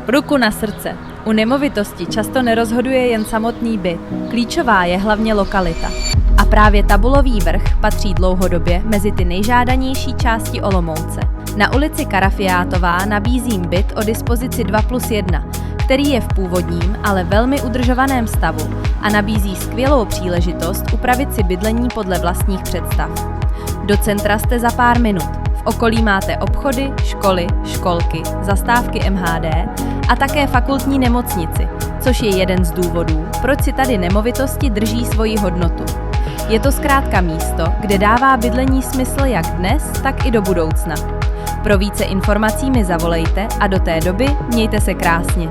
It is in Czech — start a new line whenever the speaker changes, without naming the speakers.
Ruku na srdce. U nemovitosti často nerozhoduje jen samotný byt. Klíčová je hlavně lokalita. A právě Tabulový vrch patří dlouhodobě mezi ty nejžádanější části Olomouce. Na ulici Karafiátová nabízím byt o dispozici 2+1, který je v původním, ale velmi udržovaném stavu a nabízí skvělou příležitost upravit si bydlení podle vlastních představ. Do centra jste za pár minut. V okolí máte obchody, školy, školky, zastávky MHD a také fakultní nemocnici, což je jeden z důvodů, proč si tady nemovitosti drží svoji hodnotu. Je to zkrátka místo, kde dává bydlení smysl jak dnes, tak i do budoucna. Pro více informací mi zavolejte a do té doby mějte se krásně.